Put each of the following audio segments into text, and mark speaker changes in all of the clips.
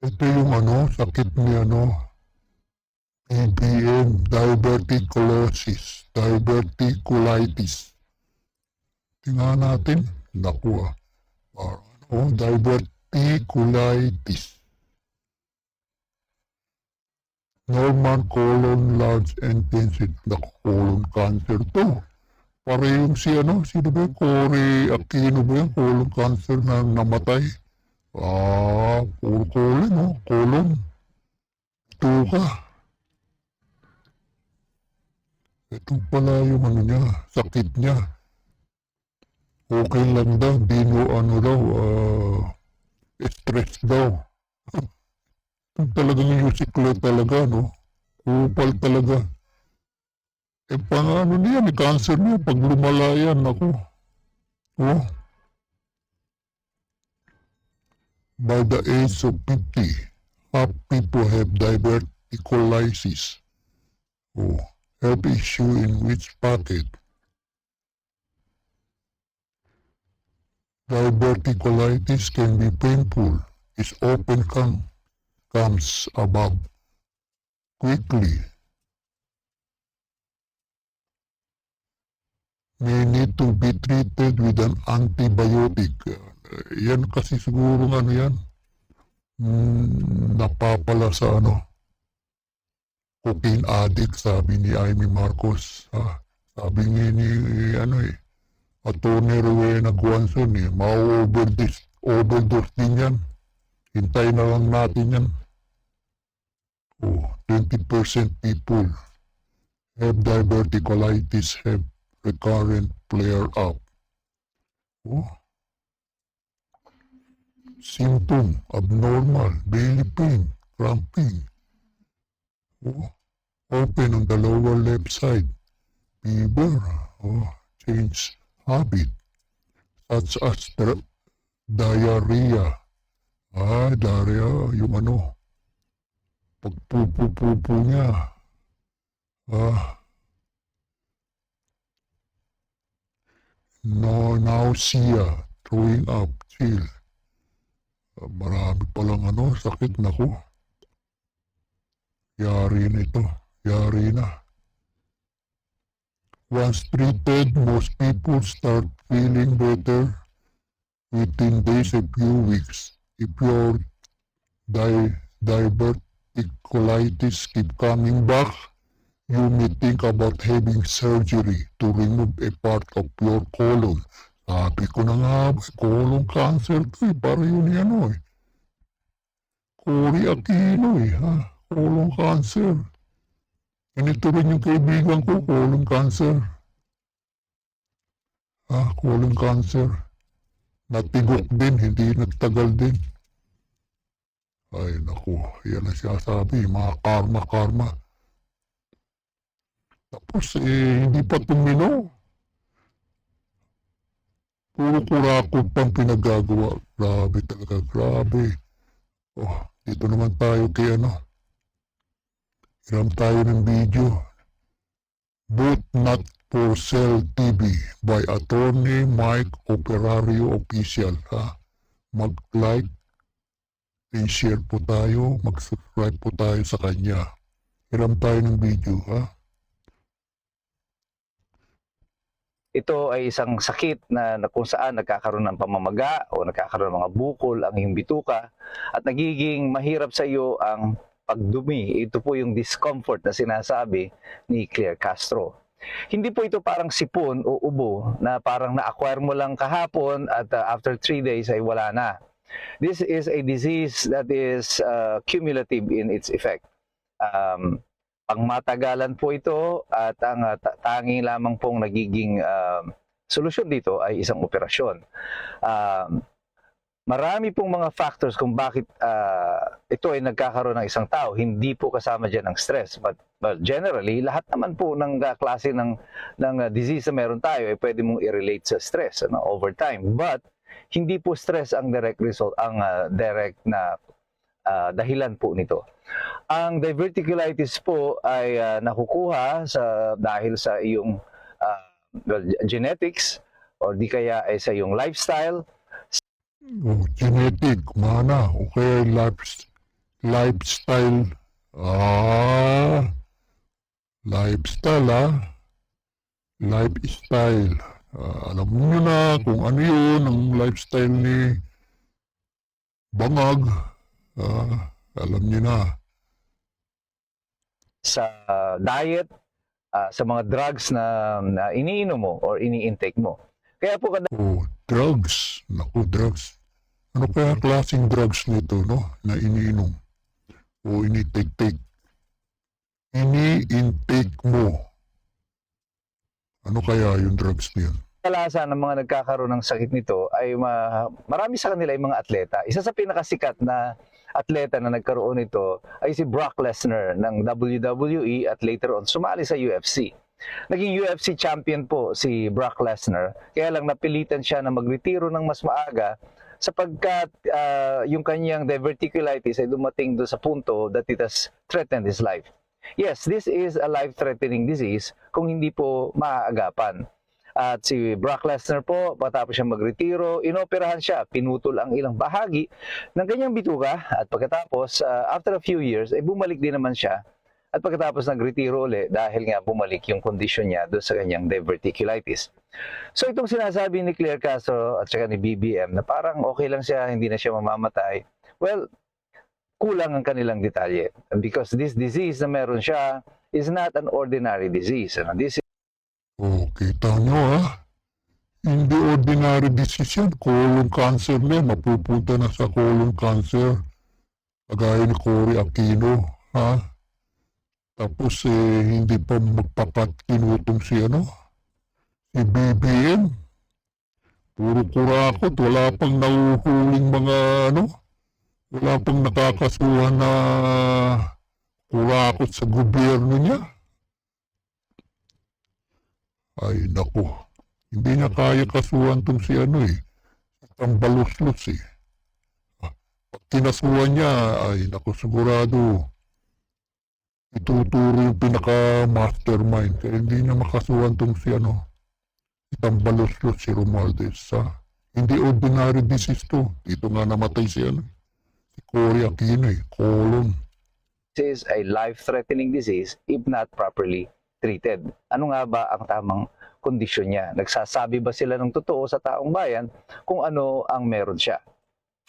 Speaker 1: Ito yung sakit ni PBM, diverticulitis. Tingnan natin. Naku diverticulitis. Normal colon large intensity. Naku, colon cancer to. Parehong sino ba yung Cory Aquino ba yung colon cancer na namatay? Puro colon, colon. Ito ka. Ito pala yung niya, sakit niya. Okay lang daw, stress daw. Talagang musical talaga, no? Upal talaga. Pang niya, may cancer niya, pag lumala yan, ako. Oh, by the age of 50, half people have diverticulitis. Health issue in which pocket? Diverticulitis can be painful. It often comes about quickly. May need to be treated with an antibiotic. Yan kasi siguro yan. Napapala sa cocaine addict, sabi ni Amy Marcos. Sabi ni Atty. Rowena Guanzon, ma-overdose din yan. Hintay na lang natin yan. 20% people have diverticulitis have recurrent flare-up. Symptom, abnormal, belly pain, cramping. Open on the lower left side. Fever, change habit, such as diarrhea. Diarrhea, yung pagpupo niya. Nausea, throwing up, chill. Marami palang sakit na ko. Yari na ito. Yari na. Once treated, most people start feeling better within days, a few weeks. If your diverticulitis keep coming back, you may think about having surgery to remove a part of your colon. Sabi ko na nga, colon cancer to para yun Cory Aquino colon cancer. Ganito rin yung kaibigan ko, colon cancer. Colon cancer. Natigok din, hindi nagtagal din. Ay naku, yan ang sinasabi, mga karma. Tapos hindi pa tumino. Puro kurakot pang pinagagawa. Grabe talaga, grabe. Dito naman tayo kay hiram tayo ng video. Boot Not for Sale TV by Attorney Mike Operario Official. Mag-like and share po tayo, mag-subscribe po tayo sa kanya. Hiram tayo ng video,
Speaker 2: Ito ay isang sakit na kung saan nagkakaroon ng pamamaga o nagkakaroon ng mga bukol ang iyong bituka at nagiging mahirap sa iyo ang pagdumi. Ito po yung discomfort na sinasabi ni Claire Castro. Hindi po ito parang sipon o ubo na parang na-acquire mo lang kahapon at after 3 days ay wala na. This is a disease that is cumulative in its effect. Pangmatagalan po ito at ang tanging lamang pong nagiging solusyon dito ay isang operasyon. Marami pong mga factors kung bakit ito ay nagkakaroon ng isang tao. Hindi po kasama dyan ang stress. But generally, lahat naman po ng klase ng disease na meron tayo ay pwede mong i-relate sa stress over time. But hindi po stress ang direct result, ang direct na dahilan po nito. Ang diverticulitis po ay nakukuha dahil sa iyong genetics o di kaya ay sa iyong lifestyle.
Speaker 1: Genetic, mana, o kaya lifestyle. Ah, lifestyle lifestyle. Alam niyo na kung ano yun ang lifestyle ni Bangag. Alam niyo na.
Speaker 2: sa diet, sa mga drugs na iniinom mo or ini-intake mo. Kaya po
Speaker 1: Oh, drugs. Naku, drugs. Ano kaya klaseng drugs nito, no? Na iniinom o ini-take-take. Ini-intake mo. Ano kaya yung drugs niyan?
Speaker 2: kadalasan ng mga nagkakaroon ng sakit nito ay marami sa kanila ay mga atleta. Isa sa pinakasikat na atleta na nagkaroon nito ay si Brock Lesnar ng WWE at later on sumali sa UFC. Naging UFC champion po si Brock Lesnar, kaya lang napilitan siya na magretiro ng mas maaga sapagkat yung kanyang diverticulitis ay dumating doon sa punto that it has threatened his life. Yes, this is a life-threatening disease kung hindi po maaagapan. At si Brock Lesnar po, matapos siya magretiro, inoperahan siya, pinutol ang ilang bahagi ng kanyang bituka at pagkatapos, after a few years, ay bumalik din naman siya. At pagkatapos nagretiro ulit dahil nga bumalik yung kondisyon niya doon sa kanyang diverticulitis. So itong sinasabi ni Claire Castro at saka ni BBM na parang okay lang siya, hindi na siya mamamatay. Well, kulang ang kanilang detalye. Because this disease na meron siya is not an ordinary disease. This
Speaker 1: Oh, kita nyo Hindi ordinary disease yan. Colon cancer na yan. Mapupunta na sa colon cancer. Kagaya ni Cory Aquino. Tapos hindi pa magpapatinutong si BBM. Puro kurakot. Wala pang nahuhuling mga wala pang nakakasuhan na kurakot sa gobyerno niya. Ay, naku. Hindi niya kaya kasuhan tong si ang baluslos Pag kinasuhan niya, ay naku, sigurado ituturo yung pinaka-mastermind. Kaya hindi niya makasuhan tong si ang baluslos si Romualdez. Hindi ordinary disease to. Dito nga namatay si si Cory Aquino colon.
Speaker 2: is a life-threatening disease if not properly treated. Ano nga ba ang tamang kondisyon niya? Nagsasabi ba sila ng totoo sa taong bayan kung ano ang meron siya?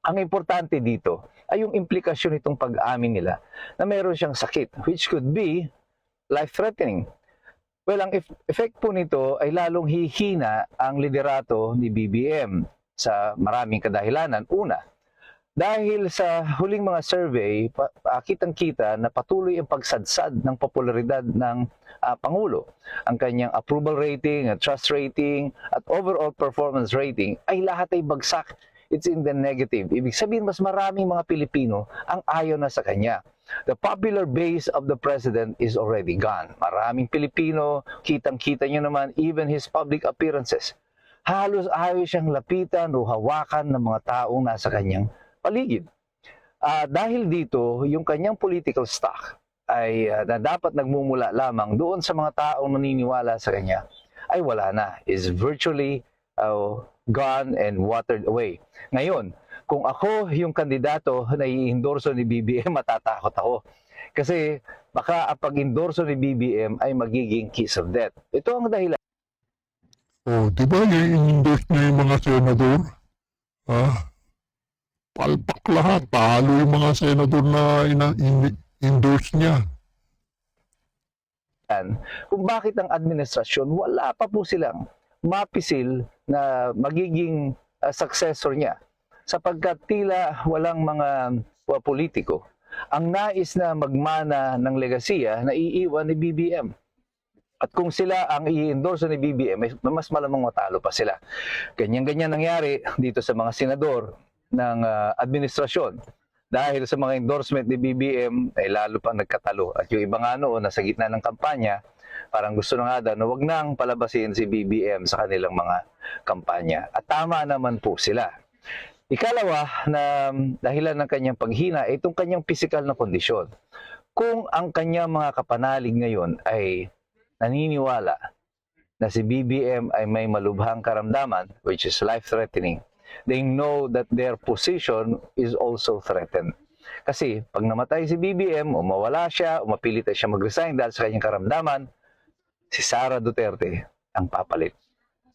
Speaker 2: Ang importante dito ay yung implikasyon nitong pag-amin nila na meron siyang sakit, which could be life-threatening. Well, ang effect po nito ay lalong hihina ang liderato ni BBM sa maraming kadahilanan. Una, dahil sa huling mga survey, kitang-kita na patuloy ang pagsadsad ng popularidad ng Pangulo. Ang kanyang approval rating, trust rating, at overall performance rating ay lahat ay bagsak. It's in the negative. Ibig sabihin, mas maraming mga Pilipino ang ayaw na sa kanya. The popular base of the president is already gone. Maraming Pilipino, kitang-kita nyo naman, even his public appearances. Halos ayaw siyang lapitan o hawakan ng mga taong nasa kanyang paligid. Dahil dito, yung kanyang political stock ay na dapat nagmumula lamang doon sa mga taong naniniwala sa kanya ay wala na, is virtually gone and watered away. Ngayon, kung ako yung kandidato na i-endorso ni BBM, matatakot ako. Kasi baka ang pag-endorso ni BBM ay magiging kiss of death. Ito ang dahilan.
Speaker 1: Di ba i-endorse niya yung mga senador? Palpak lahat. Talo yung mga senador na endorse niya.
Speaker 2: Kung bakit ang administrasyon, wala pa po silang mapisil na magiging successor niya. Sapagkat tila walang mga politiko ang nais na magmana ng legasiya na iiwan ni BBM. At kung sila ang i-endorse ni BBM, mas malamang matalo pa sila. Ganyan-ganyan nangyari dito sa mga senador ng administrasyon. Dahil sa mga endorsement ni BBM, ay lalo pa nagkatalo. At yung iba nga noon, nasa gitna ng kampanya, parang gusto na nga na wag nang palabasin si BBM sa kanilang mga kampanya. At tama naman po sila. Ikalawa na dahilan ng kanyang paghina ay itong kanyang physical na kondisyon. Kung ang kanyang mga kapanalig ngayon ay naniniwala na si BBM ay may malubhang karamdaman, which is life-threatening, they know that their position is also threatened. Kasi pag namatay si BBM o mawala siya o mapilit siya mag-resign dahil sa kanyang karamdaman, si Sara Duterte ang papalit.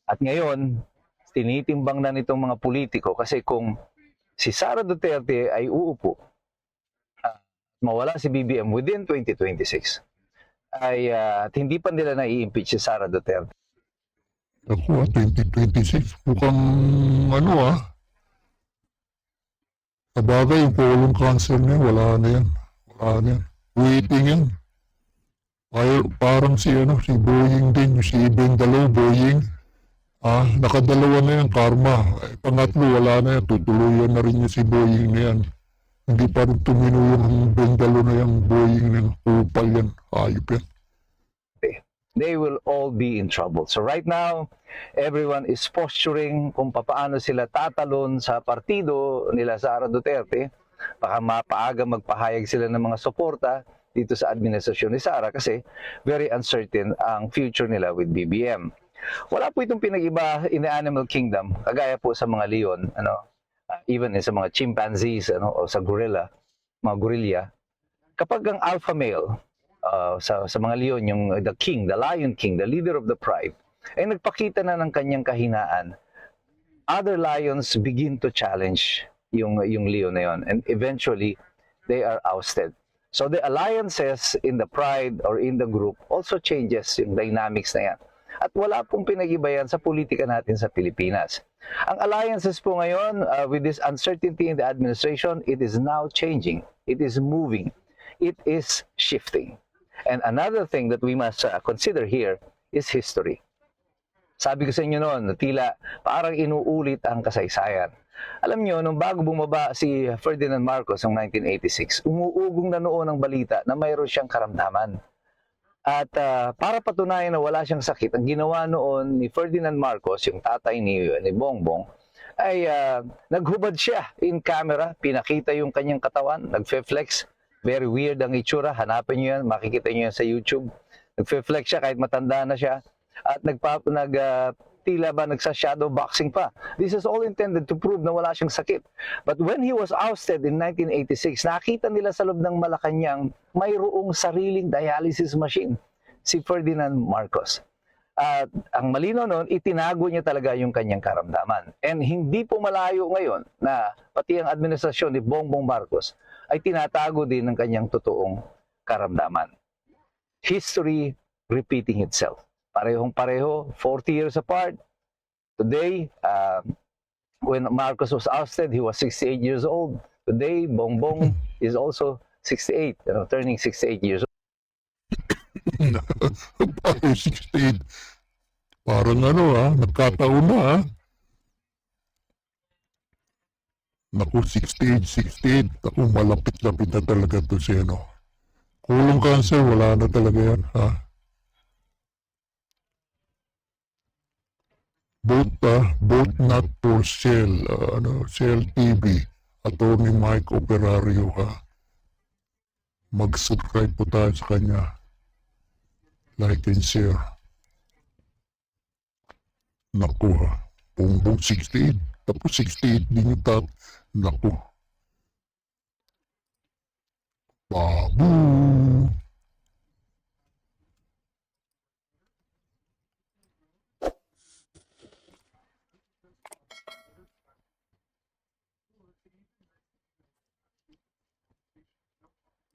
Speaker 2: At ngayon, tinitimbang na nitong mga politiko kasi kung si Sara Duterte ay uupo, mawala si BBM within 2026, ay at hindi pa nila na-i-impeach si Sara Duterte.
Speaker 1: Ako 2026, mukhang ano sabagay yung colon cancer niya, wala na yan. Wala na yan. Waiting yan. Parang si Boying din, si Bendalo, Boying. Nakadalawa na yan, karma. Pangatlo, wala na yan. Tutuluyan na rin niya si Boying na yan. Hindi pa rin tumino yung Bendalo na yan, Boying na yan. Kupal yan, ayop yan.
Speaker 2: They will all be in trouble. So right now, everyone is posturing kung paano sila tatalon sa partido nila Sara Duterte. Baka mapaaga magpahayag sila ng mga suporta dito sa administrasyon ni Sara kasi very uncertain ang future nila with BBM. Wala po itong pinag-iba in the animal kingdom, kagaya po sa mga leon, even sa mga chimpanzees, o sa gorilla, mga gorilla. Kapag ang alpha male, sa mga leon, yung the king, the lion king, the leader of the tribe, ay nagpakita na ng kanyang kahinaan, other lions begin to challenge yung leon na yun, and eventually they are ousted. So the alliances in the pride or in the group also changes yung dynamics na yan. At wala pong pinag-iba yan sa politika natin sa Pilipinas. Ang alliances po ngayon, with this uncertainty in the administration, it is now changing. It is moving. It is shifting. And another thing that we must consider here is history. Sabi ko sa inyo noon, tila parang inuulit ang kasaysayan. Alam niyo, nung bago bumaba si Ferdinand Marcos noong 1986, umuugong na noon ang balita na mayroon siyang karamdaman. At para patunayan na wala siyang sakit, ang ginawa noon ni Ferdinand Marcos, yung tatay ni Bongbong, ay naghubad siya in camera, pinakita yung kanyang katawan, nagfe-flex. Very weird ang itsura. Hanapin nyo yan. Makikita nyo yan sa YouTube. Nagfe-flex siya kahit matanda na siya. At tila ba nagsa-shadow boxing pa. This is all intended to prove na wala siyang sakit. But when he was ousted in 1986, nakita nila sa loob ng Malacanang mayroong sariling dialysis machine, si Ferdinand Marcos. At ang malino noon, itinago niya talaga yung kanyang karamdaman. And hindi po malayo ngayon na pati ang administrasyon ni Bongbong Marcos ay tinatago din ng kanyang totoong karamdaman. History repeating itself. Parehong-pareho, 40 years apart. Today, when Marcos was ousted, he was 68 years old. Today, Bongbong is also 68, turning 68 years old.
Speaker 1: Parang 68. Parang nagkataon na Naku, 68. Naku, malapit-lapit na talaga to si Colon cancer, wala na talaga yan, Both not for sale, Cell TV, Attorney Mike Operario, Mag-subscribe po tayo sa kanya. Like and share. Naku, Bongbong 68. Tapos 68 din yung top. Naku. Babu.